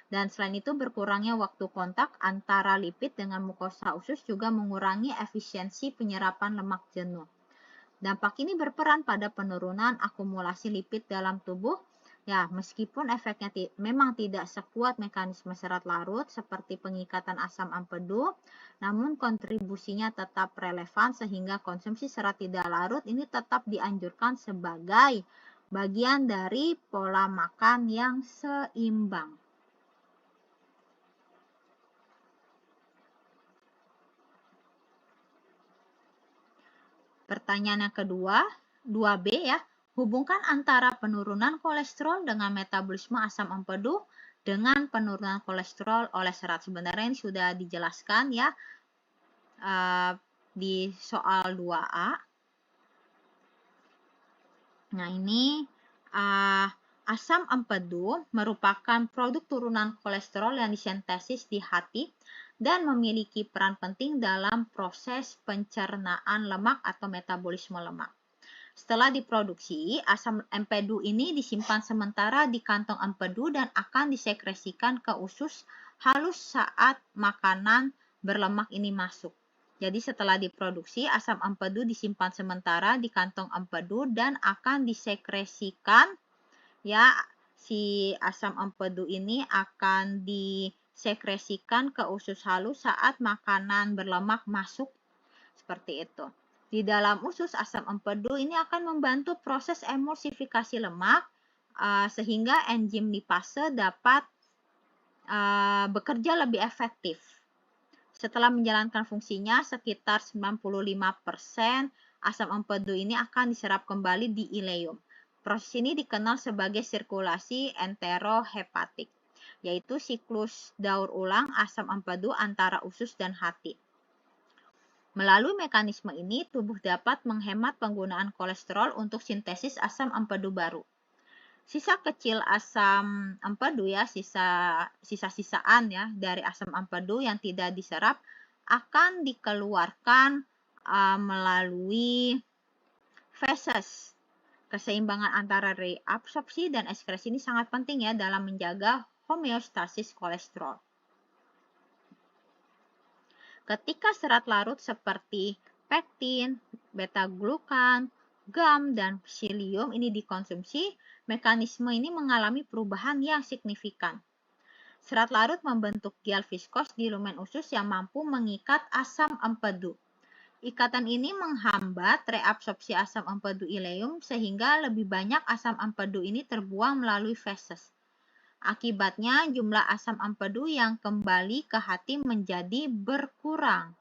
Speaker 1: dan selain itu berkurangnya waktu kontak antara lipid dengan mukosa usus juga mengurangi efisiensi penyerapan lemak jenuh. Dampak ini berperan pada penurunan akumulasi lipid dalam tubuh. Ya, meskipun efeknya memang tidak sekuat mekanisme serat larut seperti pengikatan asam empedu, namun kontribusinya tetap relevan sehingga konsumsi serat tidak larut ini tetap dianjurkan sebagai bagian dari pola makan yang seimbang. Pertanyaan yang kedua, 2B ya, hubungkan antara penurunan kolesterol dengan metabolisme asam empedu dengan penurunan kolesterol oleh serat. Sebenarnya ini sudah dijelaskan ya di soal 2A. Nah ini asam empedu merupakan produk turunan kolesterol yang disintesis di hati dan memiliki peran penting dalam proses pencernaan lemak atau metabolisme lemak. Setelah diproduksi, asam empedu ini disimpan sementara di kantong empedu dan akan disekresikan ke usus halus saat makanan berlemak ini masuk. Jadi setelah diproduksi, asam empedu disimpan sementara di kantong empedu dan akan disekresikan ya, si asam empedu ini akan disekresikan ke usus halus saat makanan berlemak masuk seperti itu. Di dalam usus, asam empedu ini akan membantu proses emulsifikasi lemak sehingga enzim lipase dapat bekerja lebih efektif. Setelah menjalankan fungsinya, sekitar 95% asam empedu ini akan diserap kembali di ileum. Proses ini dikenal sebagai sirkulasi enterohepatik, yaitu siklus daur ulang asam empedu antara usus dan hati. Melalui mekanisme ini, tubuh dapat menghemat penggunaan kolesterol untuk sintesis asam empedu baru. Sisa kecil asam empedu ya, sisa-sisaan ya dari asam empedu yang tidak diserap akan dikeluarkan melalui feses. Keseimbangan antara reabsorpsi dan ekskresi ini sangat penting ya dalam menjaga homeostasis kolesterol. Ketika serat larut seperti pektin, beta-glukan, gam, dan psyllium ini dikonsumsi, mekanisme ini mengalami perubahan yang signifikan. Serat larut membentuk gel viskos di lumen usus yang mampu mengikat asam empedu. Ikatan ini menghambat reabsorpsi asam empedu ileum sehingga lebih banyak asam empedu ini terbuang melalui feses. Akibatnya jumlah asam empedu yang kembali ke hati menjadi berkurang.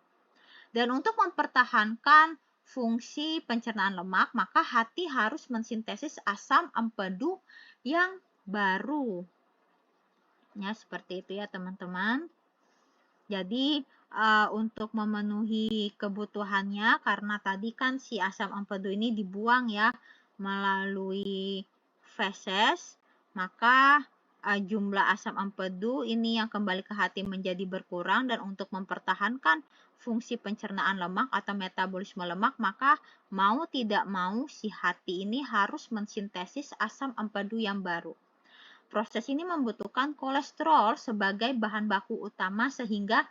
Speaker 1: Dan untuk mempertahankan fungsi pencernaan lemak, maka hati harus mensintesis asam empedu yang baru. Ya, seperti itu ya teman-teman. Jadi untuk memenuhi kebutuhannya, karena tadi kan si asam empedu ini dibuang ya melalui feses, maka jumlah asam empedu ini yang kembali ke hati menjadi berkurang, dan untuk mempertahankan fungsi pencernaan lemak atau metabolisme lemak, maka mau tidak mau si hati ini harus mensintesis asam empedu yang baru. Proses ini membutuhkan kolesterol sebagai bahan baku utama sehingga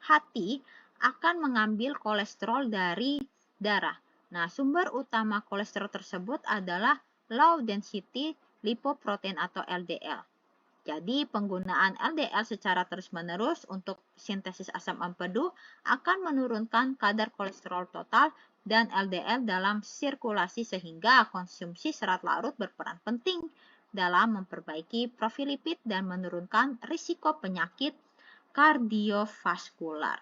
Speaker 1: hati akan mengambil kolesterol dari darah. Nah, sumber utama kolesterol tersebut adalah low density lipoprotein atau LDL. Jadi, penggunaan LDL secara terus-menerus untuk sintesis asam empedu akan menurunkan kadar kolesterol total dan LDL dalam sirkulasi sehingga konsumsi serat larut berperan penting dalam memperbaiki profil lipid dan menurunkan risiko penyakit kardiovaskular.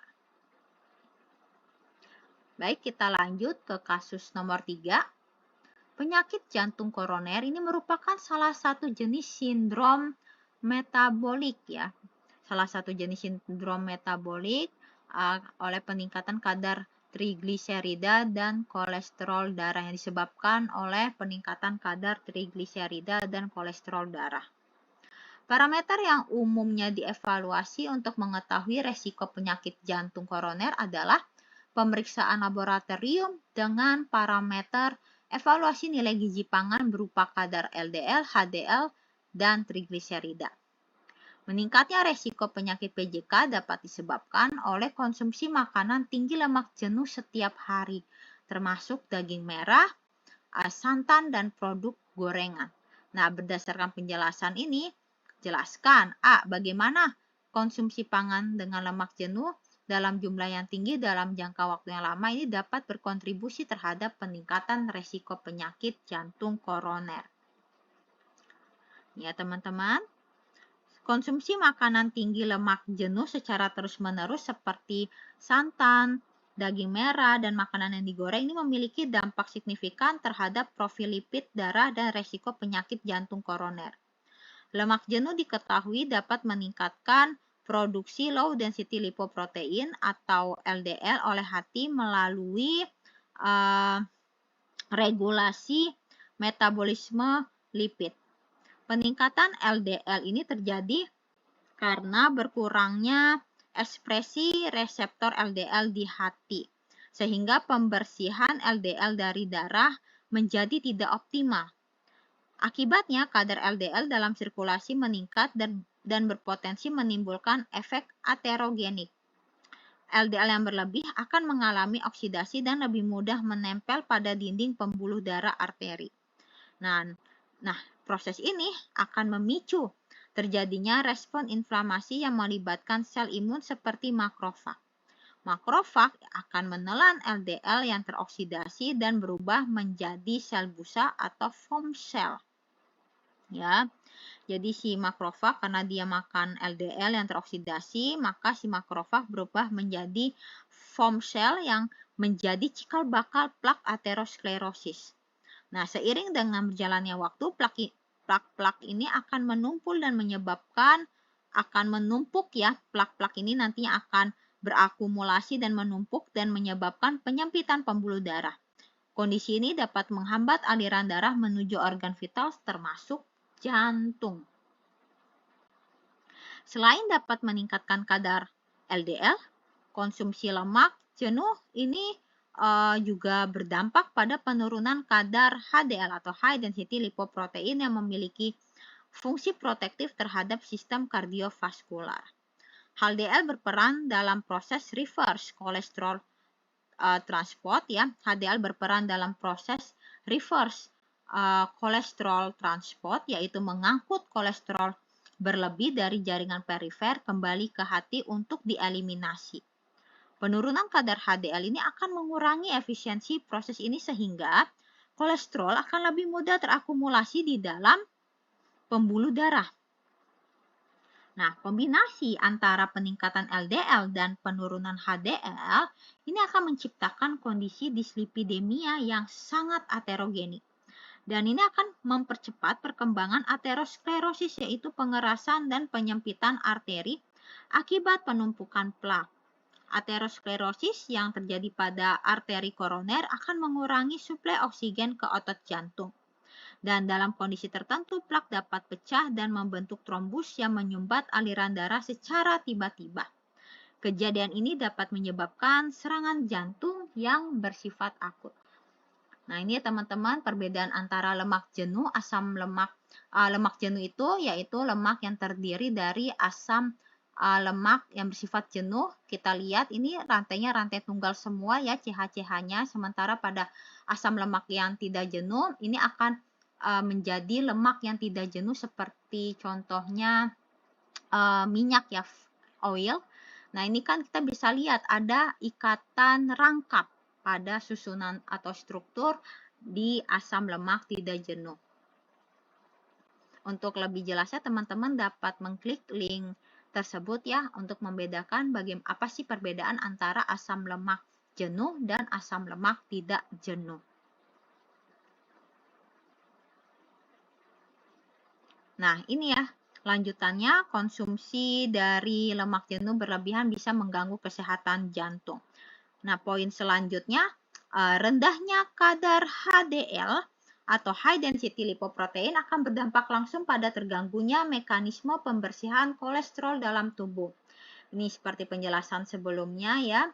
Speaker 1: Baik, kita lanjut ke kasus nomor 3. Penyakit jantung koroner ini merupakan salah satu jenis sindrom metabolik ya. Salah satu jenis sindrom metabolik oleh peningkatan kadar trigliserida dan kolesterol darah yang disebabkan oleh peningkatan kadar trigliserida dan kolesterol darah. Parameter yang umumnya dievaluasi untuk mengetahui resiko penyakit jantung koroner adalah pemeriksaan laboratorium dengan parameter evaluasi nilai gizi pangan berupa kadar LDL, HDL, dan trigliserida. Meningkatnya resiko penyakit PJK dapat disebabkan oleh konsumsi makanan tinggi lemak jenuh setiap hari, termasuk daging merah, santan, dan produk gorengan. Nah, berdasarkan penjelasan ini, jelaskan A. Bagaimana konsumsi pangan dengan lemak jenuh dalam jumlah yang tinggi dalam jangka waktu yang lama ini dapat berkontribusi terhadap peningkatan resiko penyakit jantung koroner. Ya, teman-teman. Konsumsi makanan tinggi lemak jenuh secara terus-menerus seperti santan, daging merah, dan makanan yang digoreng ini memiliki dampak signifikan terhadap profil lipid darah dan resiko penyakit jantung koroner. Lemak jenuh diketahui dapat meningkatkan produksi low density lipoprotein atau LDL oleh hati melalui regulasi metabolisme lipid. Peningkatan LDL ini terjadi karena berkurangnya ekspresi reseptor LDL di hati, sehingga pembersihan LDL dari darah menjadi tidak optimal. Akibatnya, kadar LDL dalam sirkulasi meningkat dan berpotensi menimbulkan efek aterogenik. LDL yang berlebih akan mengalami oksidasi dan lebih mudah menempel pada dinding pembuluh darah arteri. Nah, proses ini akan memicu terjadinya respon inflamasi yang melibatkan sel imun seperti makrofag. Makrofag akan menelan LDL yang teroksidasi dan berubah menjadi sel busa atau foam cell. Ya, jadi si makrofag karena dia makan LDL yang teroksidasi, maka si makrofag berubah menjadi foam cell yang menjadi cikal bakal plak aterosklerosis. Nah, seiring dengan berjalannya waktu, plak-plak ini akan menumpul dan menumpuk ya. Plak-plak ini nantinya akan berakumulasi dan menumpuk dan menyebabkan penyempitan pembuluh darah. Kondisi ini dapat menghambat aliran darah menuju organ vital termasuk jantung. Selain dapat meningkatkan kadar LDL, konsumsi lemak jenuh ini juga berdampak pada penurunan kadar HDL atau high density lipoprotein yang memiliki fungsi protektif terhadap sistem kardiovaskular. HDL berperan dalam proses reverse kolesterol transport ya. HDL berperan dalam proses reverse kolesterol transport, yaitu mengangkut kolesterol berlebih dari jaringan perifer kembali ke hati untuk dieliminasi. Penurunan kadar HDL ini akan mengurangi efisiensi proses ini sehingga kolesterol akan lebih mudah terakumulasi di dalam pembuluh darah. Nah, kombinasi antara peningkatan LDL dan penurunan HDL ini akan menciptakan kondisi dislipidemia yang sangat aterogenik. Dan ini akan mempercepat perkembangan aterosklerosis, yaitu pengerasan dan penyempitan arteri akibat penumpukan plak. Aterosklerosis yang terjadi pada arteri koroner akan mengurangi suplai oksigen ke otot jantung. Dan dalam kondisi tertentu, plak dapat pecah dan membentuk trombus yang menyumbat aliran darah secara tiba-tiba. Kejadian ini dapat menyebabkan serangan jantung yang bersifat akut. Nah, ini ya teman-teman perbedaan antara lemak jenuh, asam lemak. Lemak jenuh itu yaitu lemak yang terdiri dari asam lemak yang bersifat jenuh. Kita lihat ini rantainya rantai tunggal semua ya CH-CH-nya. Sementara pada asam lemak yang tidak jenuh ini akan menjadi lemak yang tidak jenuh seperti contohnya minyak ya, oil. Nah, ini kan kita bisa lihat ada ikatan rangkap pada susunan atau struktur di asam lemak tidak jenuh. Untuk lebih jelasnya teman-teman dapat mengklik link tersebut ya untuk membedakan apa sih perbedaan antara asam lemak jenuh dan asam lemak tidak jenuh. Nah, ini ya lanjutannya, konsumsi dari lemak jenuh berlebihan bisa mengganggu kesehatan jantung. Nah, poin selanjutnya, rendahnya kadar HDL atau high density lipoprotein akan berdampak langsung pada terganggunya mekanisme pembersihan kolesterol dalam tubuh. Ini seperti penjelasan sebelumnya ya.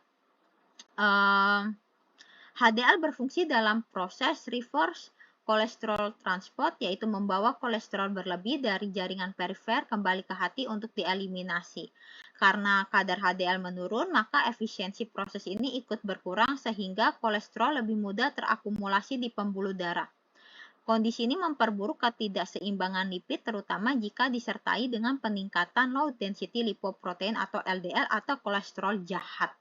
Speaker 1: HDL berfungsi dalam proses reverse kolesterol transport, yaitu membawa kolesterol berlebih dari jaringan perifer kembali ke hati untuk dieliminasi. Karena kadar HDL menurun, maka efisiensi proses ini ikut berkurang sehingga kolesterol lebih mudah terakumulasi di pembuluh darah. Kondisi ini memperburuk ketidakseimbangan lipid, terutama jika disertai dengan peningkatan low density lipoprotein atau LDL atau kolesterol jahat.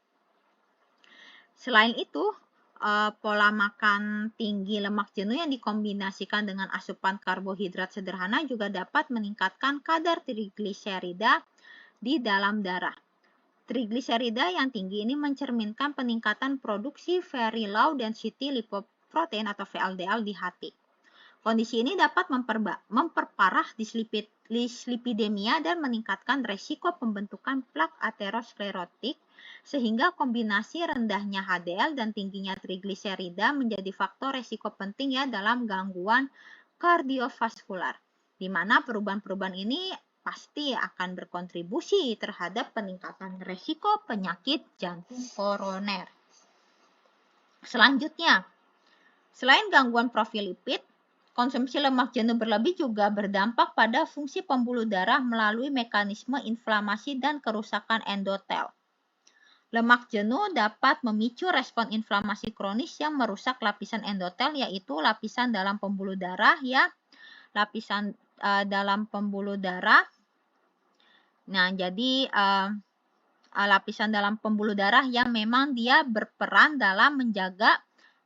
Speaker 1: Selain itu, pola makan tinggi lemak jenuh yang dikombinasikan dengan asupan karbohidrat sederhana juga dapat meningkatkan kadar trigliserida di dalam darah. Trigliserida yang tinggi ini mencerminkan peningkatan produksi very low density lipoprotein atau VLDL di hati. Kondisi ini dapat memperparah dislipidemia dan meningkatkan resiko pembentukan plak aterosklerotik, sehingga kombinasi rendahnya HDL dan tingginya trigliserida menjadi faktor resiko penting ya dalam gangguan kardiovaskular, di mana perubahan-perubahan ini pasti akan berkontribusi terhadap peningkatan resiko penyakit jantung koroner. Selanjutnya, selain gangguan profil lipid, konsumsi lemak jenuh berlebih juga berdampak pada fungsi pembuluh darah melalui mekanisme inflamasi dan kerusakan endotel. Lemak jenuh dapat memicu respon inflamasi kronis yang merusak lapisan endotel, yaitu lapisan dalam pembuluh darah ya. Lapisan dalam pembuluh darah. Nah, jadi lapisan dalam pembuluh darah yang memang dia berperan dalam menjaga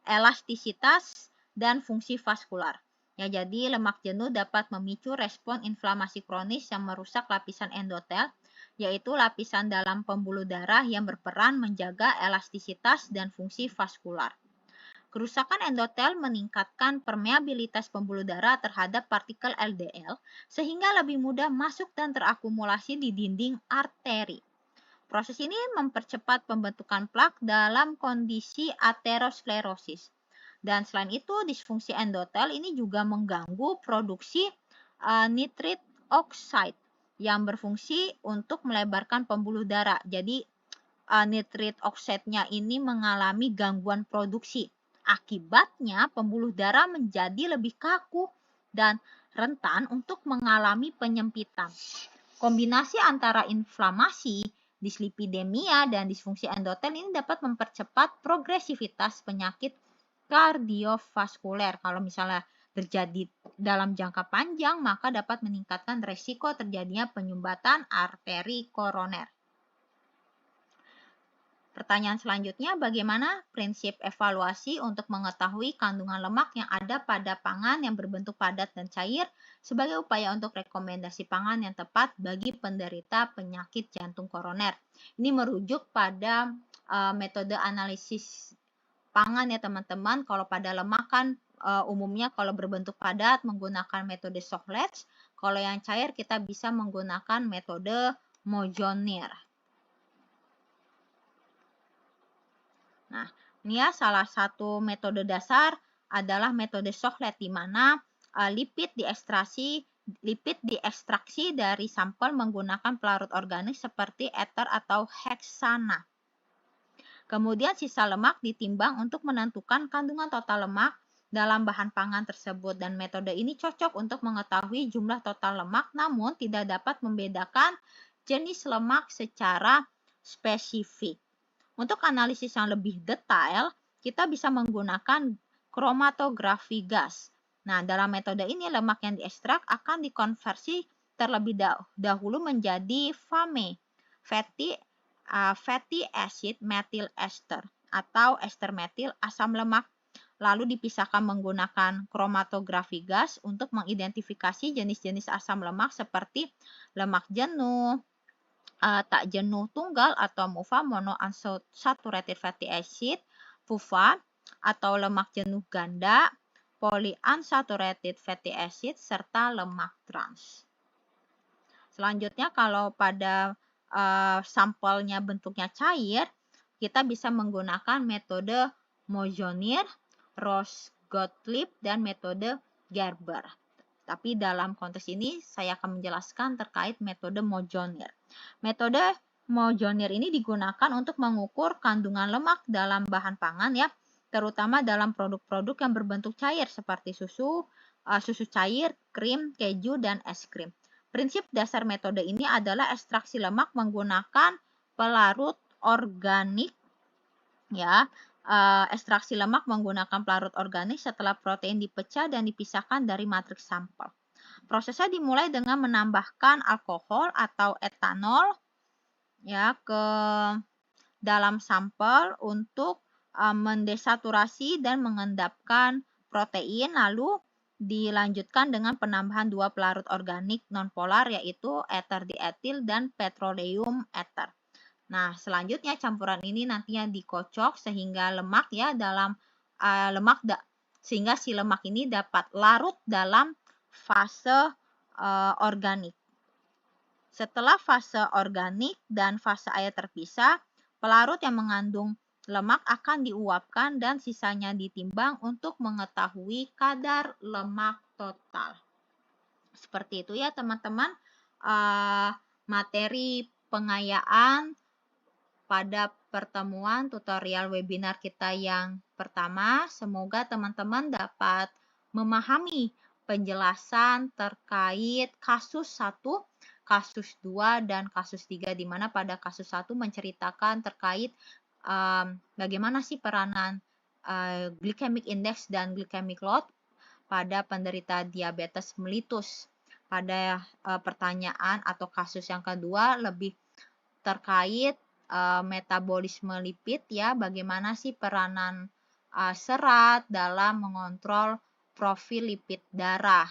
Speaker 1: elastisitas dan fungsi vaskular. Ya, jadi lemak jenuh dapat memicu respon inflamasi kronis yang merusak lapisan endotel, yaitu lapisan dalam pembuluh darah yang berperan menjaga elastisitas dan fungsi vaskular. Kerusakan endotel meningkatkan permeabilitas pembuluh darah terhadap partikel LDL, sehingga lebih mudah masuk dan terakumulasi di dinding arteri. Proses ini mempercepat pembentukan plak dalam kondisi aterosklerosis. Dan selain itu, disfungsi endotel ini juga mengganggu produksi nitric oxide yang berfungsi untuk melebarkan pembuluh darah. Jadi, nitric oxide-nya ini mengalami gangguan produksi. Akibatnya, pembuluh darah menjadi lebih kaku dan rentan untuk mengalami penyempitan. Kombinasi antara inflamasi, dislipidemia, dan disfungsi endotel ini dapat mempercepat progresivitas penyakit kardiovaskuler. Kalau misalnya terjadi dalam jangka panjang, maka dapat meningkatkan resiko terjadinya penyumbatan arteri koroner. Pertanyaan selanjutnya, bagaimana prinsip evaluasi untuk mengetahui kandungan lemak yang ada pada pangan yang berbentuk padat dan cair sebagai upaya untuk rekomendasi pangan yang tepat bagi penderita penyakit jantung koroner? Ini merujuk pada metode analisis pangan ya teman-teman. Kalau pada lemak kan umumnya kalau berbentuk padat menggunakan metode Sochletz, kalau yang cair kita bisa menggunakan metode Mojonir. Nah, ini ya salah satu metode dasar adalah metode Sochletz di mana lipid diekstraksi dari sampel menggunakan pelarut organik seperti ether atau heksana. Kemudian sisa lemak ditimbang untuk menentukan kandungan total lemak dalam bahan pangan tersebut dan metode ini cocok untuk mengetahui jumlah total lemak namun tidak dapat membedakan jenis lemak secara spesifik. Untuk analisis yang lebih detail, kita bisa menggunakan kromatografi gas. Nah, dalam metode ini lemak yang diekstrak akan dikonversi terlebih dahulu menjadi FAME, fatty acid methyl ester atau ester metil asam lemak. Lalu dipisahkan menggunakan kromatografi gas untuk mengidentifikasi jenis-jenis asam lemak seperti lemak jenuh, tak jenuh tunggal atau MUFA monounsaturated fatty acid, PUFA atau lemak jenuh ganda, polyunsaturated fatty acid serta lemak trans. Selanjutnya kalau pada sampelnya bentuknya cair, kita bisa menggunakan metode Mojonir, Ross-Gottlieb dan metode Gerber. Tapi dalam konteks ini saya akan menjelaskan terkait metode Mojonir. Metode Mojonir ini digunakan untuk mengukur kandungan lemak dalam bahan pangan ya, terutama dalam produk-produk yang berbentuk cair seperti susu cair, krim, keju, dan es krim. Prinsip dasar metode ini adalah ekstraksi lemak menggunakan pelarut organik ya. Ekstraksi lemak menggunakan pelarut organik setelah protein dipecah dan dipisahkan dari matriks sampel. Prosesnya dimulai dengan menambahkan alkohol atau etanol ya ke dalam sampel untuk mendesaturasi dan mengendapkan protein, lalu dilanjutkan dengan penambahan 2 pelarut organik nonpolar yaitu ether dietil dan petroleum ether. Nah, selanjutnya campuran ini nantinya dikocok sehingga lemak ya dalam sehingga si lemak ini dapat larut dalam fase organik. Setelah fase organik dan fase air terpisah, pelarut yang mengandung lemak akan diuapkan dan sisanya ditimbang untuk mengetahui kadar lemak total. Seperti itu ya teman-teman, materi pengayaan pada pertemuan tutorial webinar kita yang pertama. Semoga teman-teman dapat memahami penjelasan terkait kasus 1, kasus 2, dan kasus 3, di mana pada kasus 1 menceritakan terkait bagaimana sih peranan glycemic index dan glycemic load pada penderita diabetes mellitus. Pada pertanyaan atau kasus yang kedua lebih terkait metabolisme lipid ya, bagaimana sih peranan serat dalam mengontrol profil lipid darah.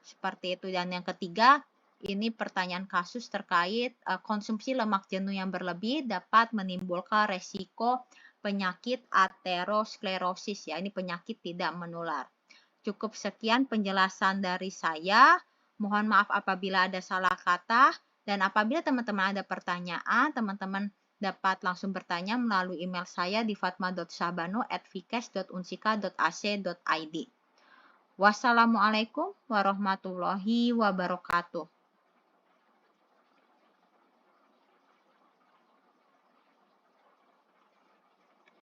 Speaker 1: Seperti itu. Dan yang ketiga, ini pertanyaan kasus terkait konsumsi lemak jenuh yang berlebih dapat menimbulkan resiko penyakit aterosklerosis ya, ini penyakit tidak menular. Cukup sekian penjelasan dari saya. Mohon maaf apabila ada salah kata. Dan apabila teman-teman ada pertanyaan, teman-teman dapat langsung bertanya melalui email saya di fatma.sabano@vkes.unsika.ac.id. Wassalamualaikum warahmatullahi wabarakatuh.